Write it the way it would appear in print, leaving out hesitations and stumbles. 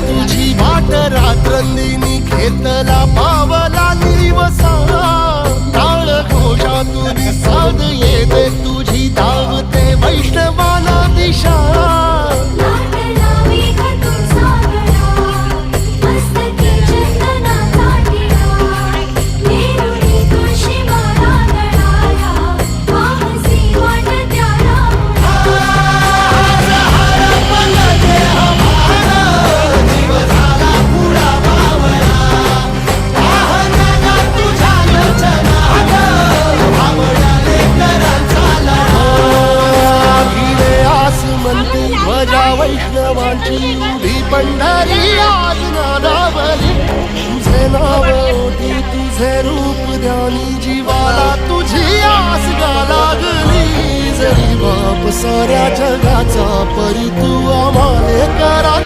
तुझी वाट रात्रंदिनी घेतला पावला दिवसा टाळ घोषातून साध येते तुझी धावते वैष्णवाला दिशा वैष्णवांची उभी पंढरी आज नादावली तुझे नाव ओटी तुझे रूप ध्यानी जीवाला तुझी आस गा लागली जरी बाप साऱ्या जगाचा परी तू आम्हाले करा